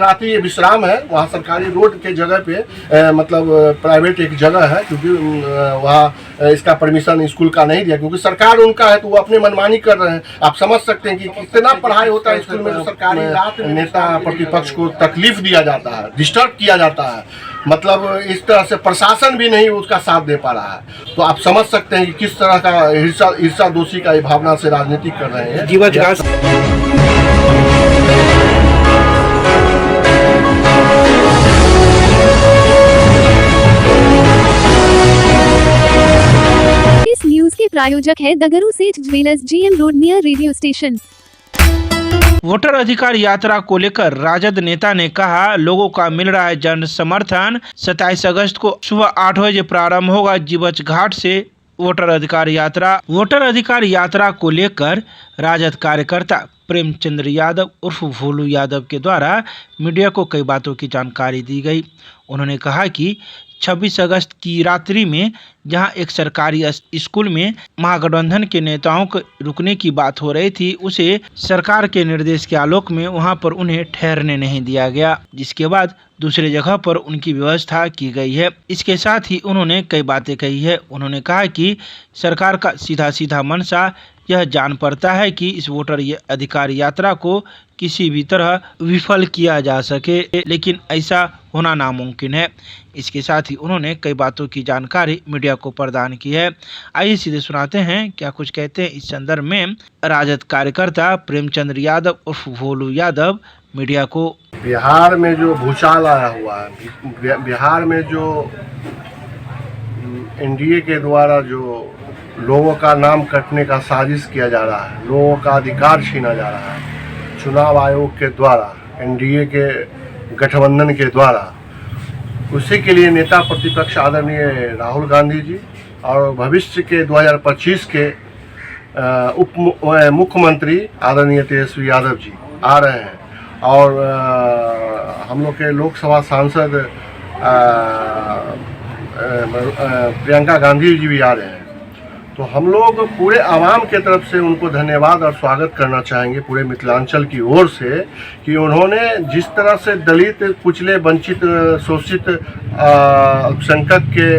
रात्रि विश्राम है, वहाँ सरकारी रोड के जगह पे मतलब प्राइवेट एक जगह है, क्योंकि वहाँ इसका परमिशन स्कूल का नहीं दिया, क्योंकि सरकार उनका है तो वो अपने मनमानी कर रहे हैं। आप समझ सकते हैं कि कितना पढ़ाई होता है स्कूल में, जो सरकारी रात में नेता प्रतिपक्ष को तकलीफ दिया जाता है, डिस्टर्ब किया जाता है, मतलब इस तरह से प्रशासन भी नहीं उसका साथ दे पा रहा है। तो आप समझ सकते हैं कि किस तरह का ईर्षा दोषी का भावना से राजनीति कर रहे हैं। इस न्यूज के प्रायोजक है दगरू सेठ jewellers, GM road near radio station. Voter अधिकार यात्रा को लेकर राजद नेता ने कहा, लोगों का मिल रहा है जन समर्थन। 27 अगस्त को सुबह 8 बजे प्रारंभ होगा जीवछ घाट से वोटर अधिकार यात्रा। वोटर अधिकार यात्रा को लेकर राजद कार्यकर्ता प्रेमचंद्र यादव उर्फ भोलू यादव के द्वारा मीडिया को कई बातों की जानकारी दी गई। उन्होंने कहा कि 26 अगस्त की रात्रि में जहां एक सरकारी स्कूल में महागठबंधन के नेताओं को रुकने की बात हो रही थी, उसे सरकार के निर्देश के आलोक में वहां पर उन्हें ठहरने नहीं दिया गया, जिसके बाद दूसरे जगह पर उनकी व्यवस्था की गई है। इसके साथ ही उन्होंने कई बातें कही है। उन्होंने कहा कि सरकार का सीधा मंशा यह जान पड़ता है कि इस वोटर अधिकार यात्रा को किसी भी तरह विफल किया जा सके, लेकिन ऐसा होना नामुमकिन है। इसके साथ ही उन्होंने कई बातों की जानकारी मीडिया को प्रदान की है। आइए सीधे सुनाते हैं क्या कुछ कहते हैं इस संदर्भ में राजद कार्यकर्ता प्रेमचंद्र यादव उर्फ भोलू यादव मीडिया को। बिहार में जो भूचाल आया हुआ है, बिहार में जो NDA के द्वारा जो लोगों का नाम कटने का साजिश किया जा रहा है, लोगों का अधिकार छीना जा रहा है चुनाव आयोग के द्वारा, NDA के गठबंधन के द्वारा, उसी के लिए नेता प्रतिपक्ष आदरणीय राहुल गांधी जी और भविष्य के 2025 के उप मुख्यमंत्री आदरणीय तेजस्वी यादव जी आ रहे हैं, और हम लोग के लोकसभा सांसद प्रियंका गांधी जी भी आ रहे हैं। तो हम लोग पूरे आवाम के तरफ से उनको धन्यवाद और स्वागत करना चाहेंगे पूरे मिथिलांचल की ओर से, कि उन्होंने जिस तरह से दलित, कुचले, वंचित, शोषित अल्पसंख्यक के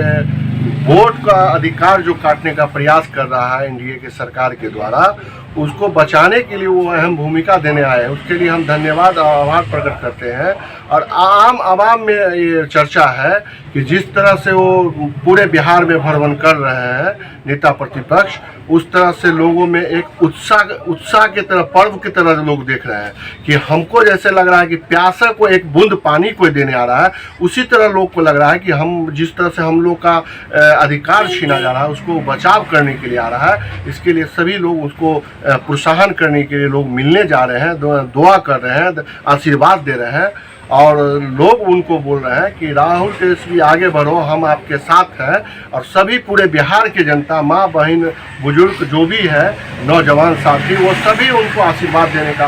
वोट का अधिकार जो काटने का प्रयास कर रहा है NDA के सरकार के द्वारा, उसको बचाने के लिए वो अहम भूमिका देने आए हैं। उसके लिए हम धन्यवाद और आभार प्रकट करते हैं। और आम आवाम में ये चर्चा है कि जिस तरह से वो पूरे बिहार में भ्रमण कर रहे हैं नेता प्रतिपक्ष, उस तरह से लोगों में एक उत्साह की तरह, पर्व की तरह लोग देख रहे हैं कि हमको जैसे लग रहा है कि प्यासा को एक बूंद पानी कोई देने आ रहा है, उसी तरह लोग को लग रहा है कि हम जिस तरह से हम लोग का अधिकार छीना जा रहा है उसको बचाव करने के लिए आ रहा है। इसके लिए सभी लोग उसको प्रोत्साहन करने के लिए लोग मिलने जा रहे हैं, दुआ कर रहे हैं, आशीर्वाद दे रहे हैं, और लोग उनको बोल रहे हैं कि राहुल तेजस्वी आगे बढ़ो, हम आपके साथ हैं। और सभी पूरे बिहार की जनता, माँ बहन बुजुर्ग जो भी है, नौजवान साथी, वो सभी उनको आशीर्वाद देने का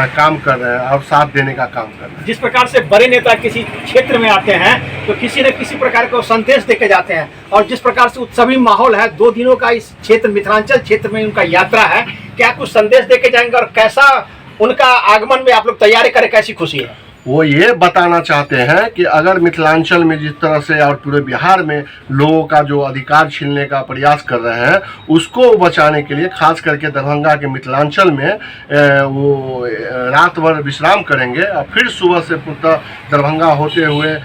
काम कर रहे हैं और साथ देने का काम कर रहे हैं। जिस प्रकार से बड़े नेता किसी क्षेत्र में आते हैं तो किसी न किसी प्रकार का संदेश देके जाते हैं, और जिस प्रकार से उत्सवी माहौल है 2 दिनों का इस क्षेत्र मिथिलांचल क्षेत्र में उनका यात्रा है, क्या कुछ संदेश देके जाएंगे और कैसा उनका आगमन में आप लोग तैयारी करें, कैसी खुशी है? वो ये बताना चाहते हैं कि अगर मिथिलांचल में जिस तरह से और पूरे बिहार में लोगों का जो अधिकार छीनने का प्रयास कर रहे हैं, उसको बचाने के लिए खास करके दरभंगा के मिथिलांचल में वो रात भर विश्राम करेंगे, और फिर सुबह से पुनः दरभंगा होते हुए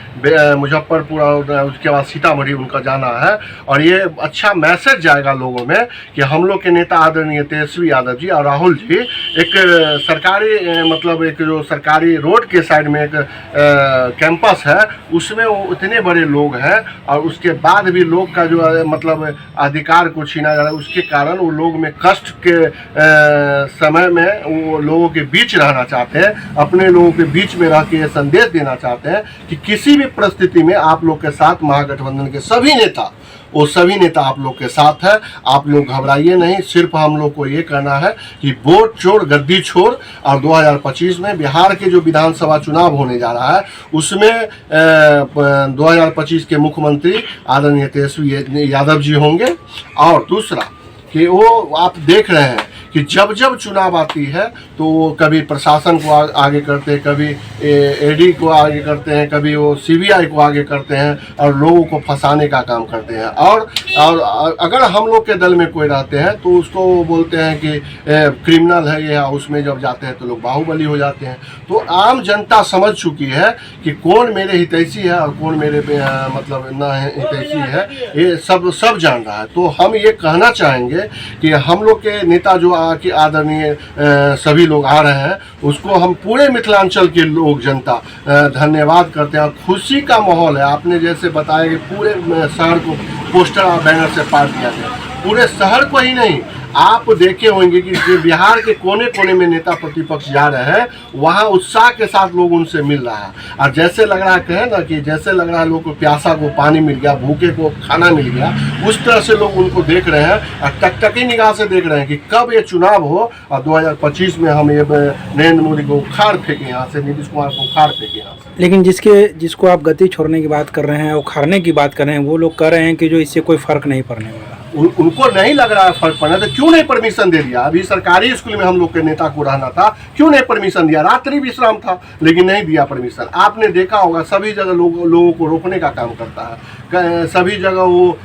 मुजफ्फरपुर और उसके बाद सीतामढ़ी उनका जाना है। और ये अच्छा मैसेज जाएगा लोगों में कि हम लोग के नेता आदरणीय तेजस्वी यादव जी और राहुल जी एक सरकारी मतलब एक जो सरकारी रोड के साइड में एक कैंपस है, उसमें वो इतने बड़े लोग हैं, और उसके बाद भी लोग का जो मतलब अधिकार को छीना जा रहा है, उसके कारण वो लोग में कष्ट के समय में वो लोगों के बीच रहना चाहते हैं, अपने लोगों के बीच में रह के ये संदेश देना चाहते हैं कि किसी भी परिस्थिति में आप लोग के साथ महागठबंधन के सभी नेता, वो सभी नेता आप लोग के साथ है। आप लोग घबराइए नहीं, सिर्फ हम लोग को ये कहना है कि वोट छोड़ गद्दी छोड़, और 2025 में बिहार के जो विधानसभा चुनाव होने जा रहा है उसमें 2025 के मुख्यमंत्री आदरणीय तेजस्वी यादव जी होंगे। और दूसरा कि वो आप देख रहे हैं कि जब जब चुनाव आती है तो वो कभी प्रशासन को आगे करते हैं, कभी ईडी को आगे करते हैं, कभी वो सीबीआई को आगे करते हैं और लोगों को फंसाने का काम करते हैं। और अगर हम लोग के दल में कोई रहते हैं तो उसको बोलते हैं कि क्रिमिनल है ये, उसमें जब जाते हैं तो लोग बाहुबली हो जाते हैं। तो आम जनता समझ चुकी है कि कौन मेरे हितैषी है और कौन मेरे मतलब न हितैषी है, ये सब जान रहा है। तो हम ये कहना चाहेंगे कि हम लोग के नेता जो आदरणीय सभी लोग आ रहे हैं उसको हम पूरे मिथिलांचल के लोग जनता धन्यवाद करते हैं। और खुशी का माहौल है। आपने जैसे बताया कि पूरे शहर को पोस्टर और बैनर से पार किया गया, पूरे शहर को ही नहीं, आप देखे होंगे कि जो बिहार के कोने कोने में नेता प्रतिपक्ष जा रहे हैं वहाँ उत्साह के साथ लोग उनसे मिल रहा है। और जैसे लग रहा है कहें ना कि जैसे लग रहा है लोग को प्यासा को पानी मिल गया, भूखे को खाना मिल गया, उस तरह से लोग उनको देख रहे हैं और टकटकी निगाह से देख रहे हैं कि कब ये चुनाव हो और 2025 में हम ये नरेंद्र मोदी को उखाड़ फेंके यहाँ से, नीतीश कुमार को उखाड़ फेंके यहाँ से। लेकिन जिसको आप गति छोड़ने की बात कर रहे हैं, उखाड़ने की बात कर रहे हैं, वो लोग कह रहे हैं कि जो इससे कोई फर्क नहीं पड़ने वाला। उनको नहीं लग रहा है फर्क पड़ना, तो क्यों नहीं परमिशन दे दिया? अभी सरकारी स्कूल में हम लोग के नेता को रहना था, क्यों नहीं परमिशन दिया? रात्रि विश्राम था लेकिन नहीं दिया परमिशन। आपने देखा होगा सभी जगह लोगों को रोकने का काम करता है, सभी जगह वो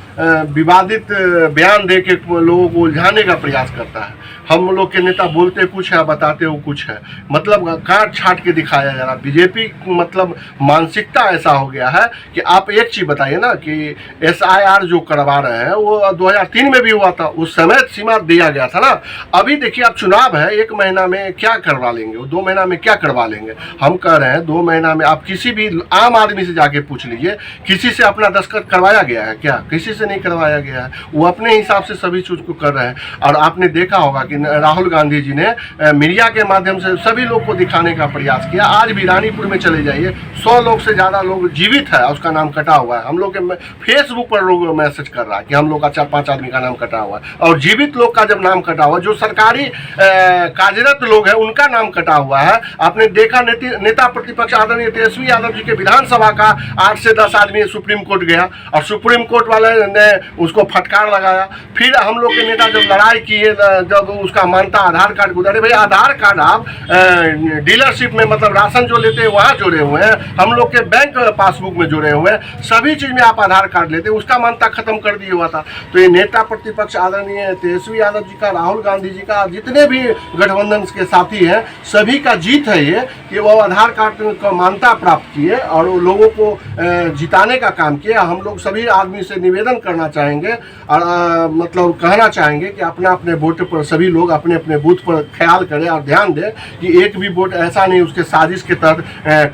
विवादित बयान दे के लोगों को उलझाने का प्रयास करता है। हम लोग के नेता बोलते कुछ है बताते वो कुछ है, मतलब काट छाट के दिखाया जा रहा। बीजेपी मतलब मानसिकता ऐसा हो गया है कि आप एक चीज बताइए ना कि SIR जो करवा रहे हैं वो 2003 में भी हुआ था, उस समय सीमा दिया गया था ना। अभी देखिए आप चुनाव है, 1 महीना में क्या करवा लेंगे, 2 महीना में क्या करवा लेंगे? हम कह रहे हैं 2 महीना में आप किसी भी आम आदमी से जाके पूछ लीजिए, किसी से अपना दस्तखत करवाया गया है क्या? किसी से नहीं करवाया गया है। वो अपने हिसाब से सभी चीज को कर रहे हैं। और आपने देखा होगा कि राहुल गांधी जी ने मीडिया के माध्यम से सभी लोग को दिखाने का प्रयास किया। आज भी रानीपुर में चले जाइए, 100 लोग से ज्यादा लोग जीवित है, उसका नाम कटा हुआ है। हम लोग के फेसबुक पर लोग मैसेज कर रहा है कि हम लोग का 4-5 आदमी का नाम कटा हुआ है, और जीवित लोग का जब नाम कटा हुआ, जो सरकारी कार्यरत लोग हैं उनका नाम कटा हुआ है। आपने देखा नेता प्रतिपक्ष आदरणीय तेजस्वी यादव जी के विधानसभा का 8 से 10 आदमी सुप्रीम कोर्ट गया और सुप्रीम कोर्ट वाले ने उसको फटकार लगाया। फिर हम लोग के नेता जब लड़ाई किए, जब उसका मानता आधार कार्ड को, अरे भाई आधार कार्ड आप डीलरशिप में मतलब राशन जो लेते हैं वहाँ जुड़े हुए हैं, हम लोग के बैंक पासबुक में जुड़े हुए हैं, सभी चीज में आप आधार कार्ड लेते हैं, उसका मानता खत्म कर दिया हुआ था। तो ये नेता प्रतिपक्ष आदरणीय तेजस्वी यादव जी का, राहुल गांधी जी का, जितने भी गठबंधन के साथी हैं, सभी का जीत है ये कि वो आधार कार्ड का मान्यता प्राप्त किए और वो लोगों को जिताने का काम किया। हम लोग सभी आदमी से निवेदन करना चाहेंगे और मतलब कहना चाहेंगे कि अपना अपने वोट पर सभी लोग अपने अपने बूथ पर ख्याल करें और ध्यान दें कि एक भी वोट ऐसा नहीं उसके साजिश के तहत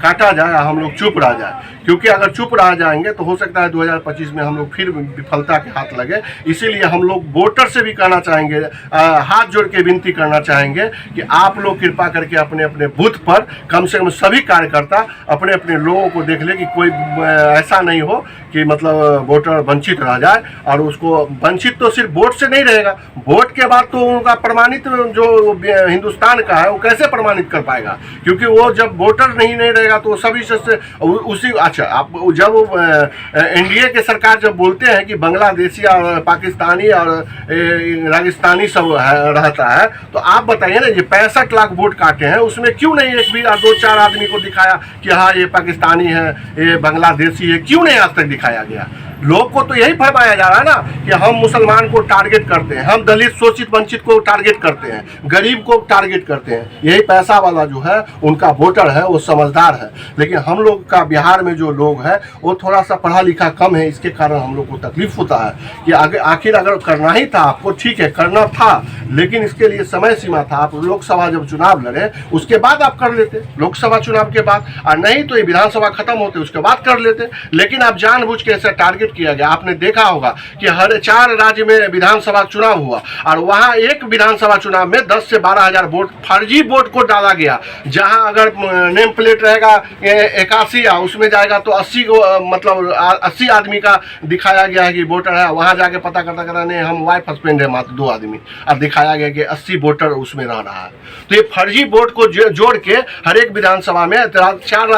काटा जाए, हम लोग चुप रह जाए। क्योंकि अगर चुप रह जाएंगे तो हो सकता है 2025 में हम लोग फिर विफलता के हाथ लगे। इसीलिए हम लोग वोटर से भी कहना चाहेंगे, हाथ जोड़ के विनती करना चाहेंगे कि आप लोग कृपा करके अपने अपने बूथ पर कम से कम सभी कार्यकर्ता अपने अपने लोगों को देख ले कि कोई ऐसा नहीं हो कि मतलब वोटर वंचित रह जाए। और उसको वंचित तो सिर्फ वोट से नहीं रहेगा, वोट के बाद तो उनका प्रमाणित जो हिंदुस्तान का है वो कैसे प्रमाणित कर पाएगा? क्योंकि वो जब वोटर नहीं रहेगा तो सभी से उसी अच्छा आप जब एनडीए के सरकार जब बोलते हैं कि बांग्लादेशी और पाकिस्तानी और राजस्थानी सब रहता है, तो आप बताइए ना, ये 65 लाख वोट काटे हैं, उसमें क्यों नहीं एक भी 2-4 आदमी को दिखाया कि हाँ ये पाकिस्तानी है, ये बांग्लादेशी है? क्यों नहीं आज तक दिखाया गया? लोग को तो यही फरमाया जा रहा है ना कि हम मुसलमान को टारगेट करते हैं, हम दलित शोषित वंचित को टारगेट करते हैं, गरीब को टारगेट करते हैं। यही पैसा वाला जो है उनका वोटर है, वो समझदार है। लेकिन हम लोग का बिहार में जो लोग है वो थोड़ा सा पढ़ा लिखा कम है, इसके कारण हम लोग को तकलीफ होता है कि आखिर अगर करना ही था आपको, ठीक है करना था, लेकिन इसके लिए समय सीमा था। आप लोकसभा जब चुनाव लड़े उसके बाद आप कर लेते, लोकसभा चुनाव के बाद, और नहीं तो ये विधानसभा खत्म होते उसके बाद कर लेते। लेकिन आप जानबूझ के ऐसे टारगेट किया गया। आपने देखा होगा कि हर 4 राज्य में विधानसभा चुनाव हुआ और वहां एक विधानसभा चुनाव में 10 से 12 हजार वोट फर्जी वोट को डाला गया। जहां अगर नेम प्लेट रहेगा 81 उसमें जाएगा तो 80 मतलब 80 आदमी का दिखाया गया है कि वोटर है, वहां जाके पता करता नहीं हम वाइफ हस्बैंड है मात्र 2 आदमी, और दिखाया गया कि 80 वोटर उसमें रह रहा है। तो ये फर्जी वोट को जोड़ के हर एक विधानसभा में 4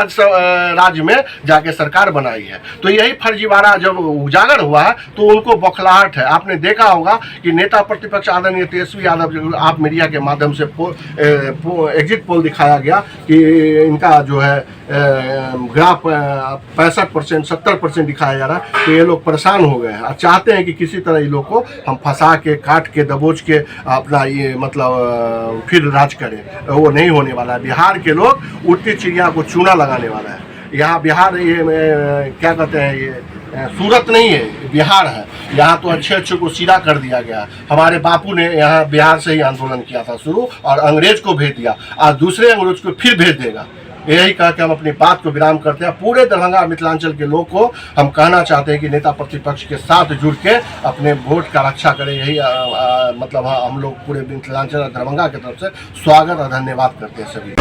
राज्य में जाके सरकार बनाई है। तो यही फर्जीवाड़ा जब उजागर हुआ है तो उनको बौखलाहट है। आपने देखा होगा कि नेता प्रतिपक्ष आदरणीय तेजस्वी यादव जो आप मीडिया के माध्यम से एग्जिट पोल दिखाया गया कि इनका जो है ग्राफ 65% 70% दिखाया जा रहा है, तो ये लोग परेशान हो गए हैं और चाहते हैं कि किसी तरह ये लोग को हम फंसा के काट के दबोच के अपना ये मतलब फिर राज करें। वो नहीं होने वाला है। बिहार के लोग उड़ती चिड़िया को चूना लगाने वाला है। यहाँ बिहार ये क्या कहते हैं, ये सूरत नहीं है, बिहार है। यहाँ तो अच्छे अच्छे को सीधा कर दिया गया। हमारे बापू ने यहाँ बिहार से ही आंदोलन किया था शुरू और अंग्रेज को भेज दिया, आज दूसरे अंग्रेज को फिर भेज देगा। यही कह के हम अपनी बात को विराम करते हैं। पूरे दरभंगा मिथिलांचल के लोग को हम कहना चाहते हैं कि नेता प्रतिपक्ष के साथ जुड़ के अपने वोट का रक्षा करें। यही मतलब हम लोग पूरे मिथिलांचल और दरभंगा की तरफ से स्वागत और धन्यवाद करते हैं सभी।